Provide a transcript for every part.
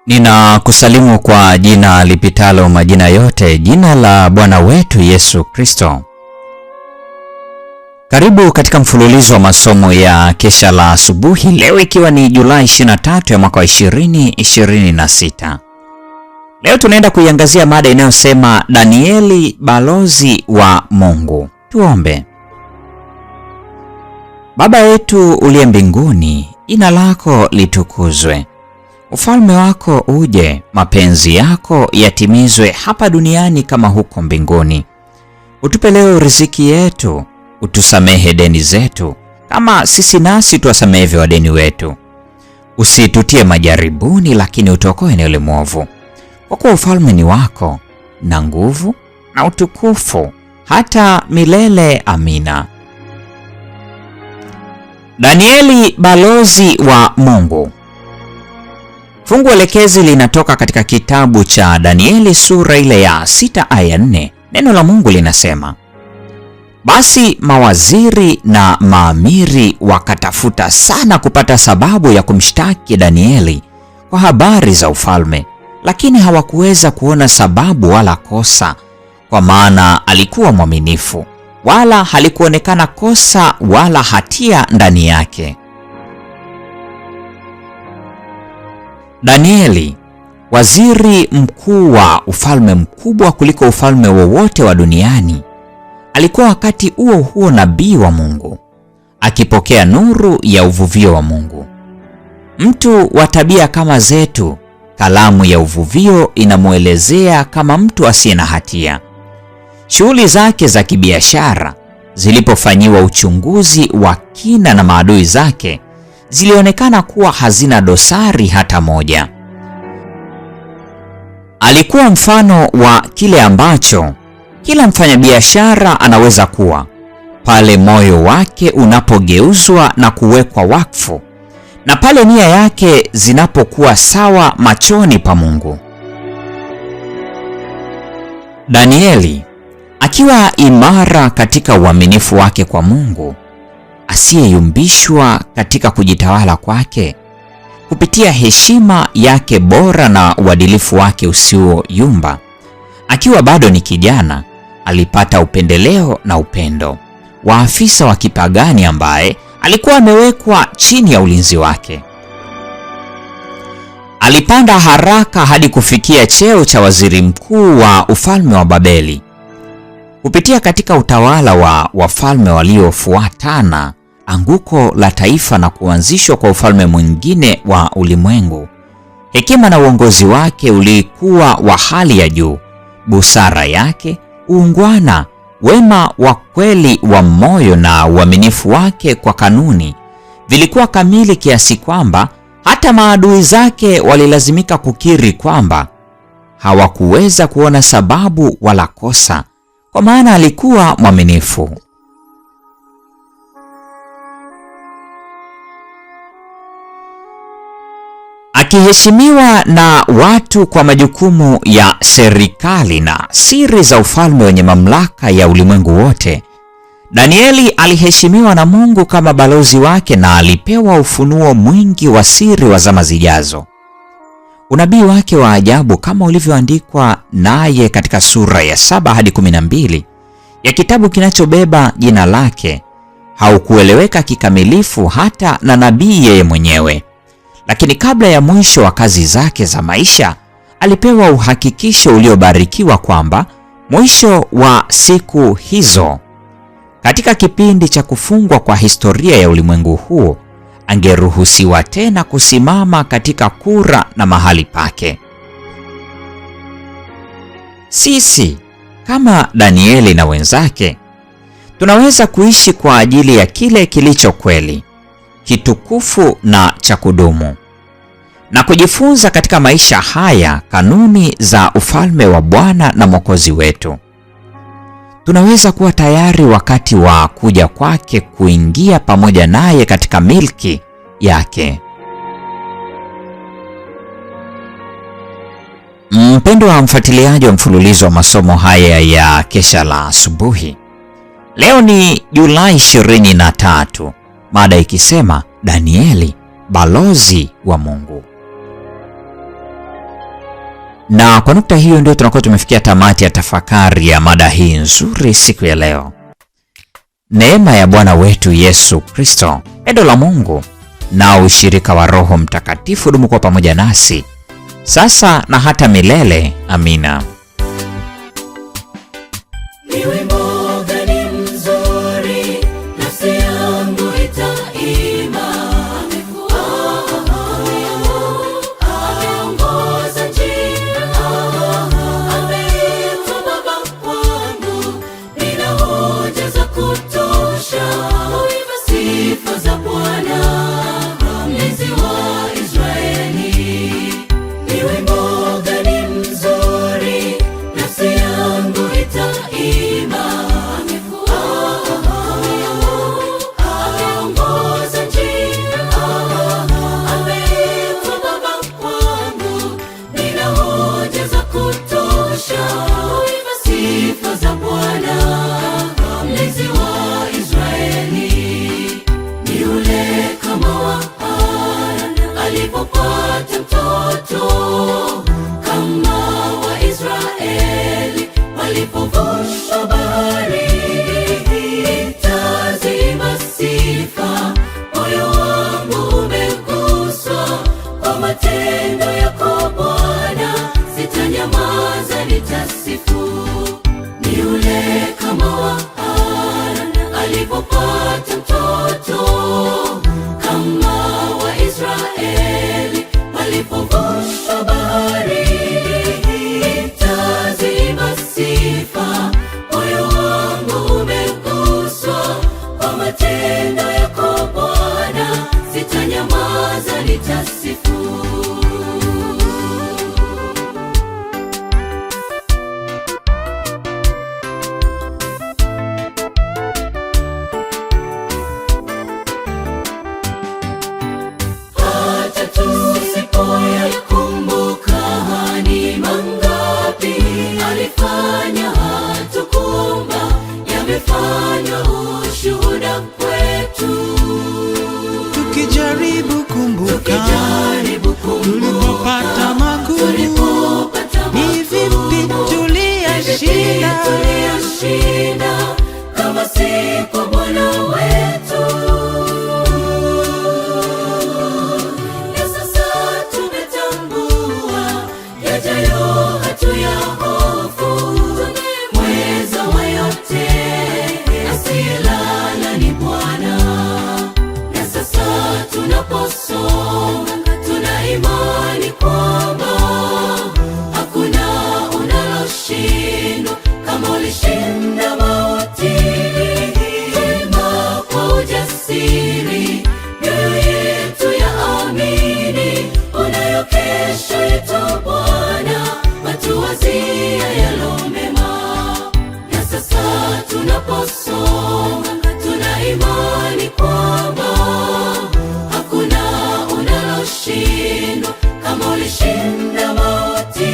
Ninakusalimu kwa jina lipitalo majina yote, jina la Bwana wetu Yesu Kristo. Karibu katika mfululizo wa masomo ya kesha la asubuhi, leo ikiwa ni Julai 23 ya mwaka wa 2026. Leo tunaenda kuiangazia mada inayosema Danieli balozi wa Mungu. Tuombe. Baba yetu uliye mbinguni, jina lako litukuzwe. Ufalme wako uje, mapenzi yako yatimizwe hapa duniani kama huko mbinguni. Utupe leo riziki yetu, utusamehe deni zetu kama sisi nasi tuwasamehe wadeni wetu. Usitutie majaribuni, lakini utuokoe na yule mwovu. Kwa kuwa ufalme ni wako na nguvu na utukufu hata milele. Amina. Danieli balozi wa Mungu. Fungu elekezi linatoka katika kitabu cha Danieli sura ile ya 6 aya 4. Neno la Mungu linasema, basi mawaziri na maamiri wakatafuta sana kupata sababu ya kumshtaki Danieli kwa habari za ufalme, lakini hawakuweza kuona sababu wala kosa, kwa maana alikuwa mwaminifu, wala halikuonekana kosa wala hatia ndani yake. Danieli, waziri mkuu wa ufalme mkubwa kuliko ufalme wowote wa duniani, alikuwa wakati huo huo nabii wa Mungu, akipokea nuru ya uvuvio wa Mungu. Mtu wa tabia kama zetu, kalamu ya uvuvio inamuelezea kama mtu asiye na hatia. Shughuli zake za kibiashara zilipofanyiwa uchunguzi wa kina na maadui zake, zilionekana kuwa hazina dosari hata moja. Alikuwa mfano wa kile ambacho kila mfanyabiashara anaweza kuwa pale moyo wake unapogeuzwa na kuwekwa wakfu, na pale nia yake zinapokuwa sawa machoni pa Mungu. Danieli, akiwa imara katika uaminifu wake kwa Mungu, asiyeyumbishwa katika kujitawala kwake, kupitia heshima yake bora na uadilifu wake usioyumba, akiwa bado ni kijana, alipata upendeleo na upendo wa afisa wa kipagani ambaye alikuwa amewekwa chini ya ulinzi wake. Alipanda haraka hadi kufikia cheo cha waziri mkuu wa ufalme wa Babeli. Kupitia katika utawala wa wafalme waliofuatana, anguko la taifa na kuanzishwa kwa ufalme mwingine wa ulimwengu, hekima na uongozi wake ulikuwa wa hali ya juu. Busara yake, uungwana, wema wa kweli wa moyo na uaminifu wake kwa kanuni vilikuwa kamili kiasi kwamba hata maadui zake walilazimika kukiri kwamba hawakuweza kuona sababu wala kosa, kwa maana alikuwa mwaminifu. Akiheshimiwa na watu kwa majukumu ya serikali na siri za ufalme wenye mamlaka ya ulimwengu wote, Danieli aliheshimiwa na Mungu kama balozi wake na alipewa ufunuo mwingi wa siri wa zama zijazo. Unabii wake wa ajabu kama ulivyoandikwa naye katika sura ya 7 hadi 12 ya kitabu kinachobeba jina lake haukueleweka kikamilifu hata na nabii yeye mwenyewe. Lakini kabla ya mwisho wa kazi zake za maisha, alipewa uhakikisho uliobarikiwa kwamba mwisho wa siku hizo, katika kipindi cha kufungwa kwa historia ya ulimwengu huo, angeruhusiwa tena kusimama katika kura na mahali pake. Sisi kama Danieli na wenzake tunaweza kuishi kwa ajili ya kile kilicho kweli, kitukufu na cha kudumu, na kujifunza katika maisha haya kanuni za ufalme wa Bwana na Mwokozi wetu. Tunaweza kuwa tayari wakati wa kuja kwake kuingia pamoja naye katika milki yake. Mpendwa wa mfuatiliaji wa mfululizo wa masomo haya ya kesha la asubuhi, leo ni Julai 23, mada ikisema Danieli balozi wa Mungu. Na kwa nukta hiyo ndio tunakuwa tumefikia tamati ya tafakari ya mada hii nzuri siku ya leo. Neema ya Bwana wetu Yesu Kristo, pendo la Mungu na ushirika wa Roho Mtakatifu dumu kwa pamoja nasi sasa na hata milele. Amina. Alipopata mtoto kama Waisraeli walipovusha bahari, nitazima sifa, moyo wangu umeguswa kwa matendo yako Bwana, sitanyamaza nitasifu. Ni yule kama wa Hana alipopata mtoto kama Waisraeli walipovusha bahari, nitazima sifa, moyo wangu umeguswa kwa matendo yako Bwana, sitanyamaza nitasifu. Tusipoyakumbuka ni mangapi alifanya, hatukuomba, yamefanywa ushuhuda kwetu. Tukijaribu kumbuka tulipopata magumu, ni vipi tuliyashinda kama si kwa Bwana wetu. Yajayo hatuyahofu, mweza wa yote, asiyelala ni Bwana. Na sasa tunaposonga, tuna imani kwamba hakuna unaloshindwa kama ulishinda mauti. Twima kwa ujasiri, mioyo yetu yaamini, unayo kesho yetu Bwana, watuwazia yalo mema. Na sasa tunaposonga, tuna imani kwamba hakuna unaloshindwa kama ulishinda mauti.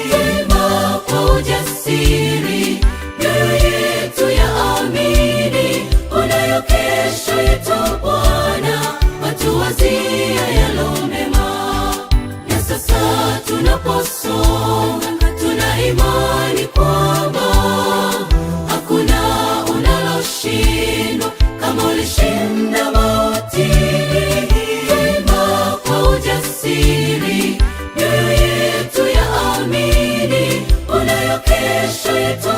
Twima kwa ujasiri, mioyo yetu yaamini, unayo kesho yetu Bwana, watuwazia yalo mema. Na sasa tunaposonga, tuna imani kwamba hakuna unaloshindwa kama ulishinda mauti. Twima kwa ujasiri, mioyo yetu yaamini, unayo kesho yetu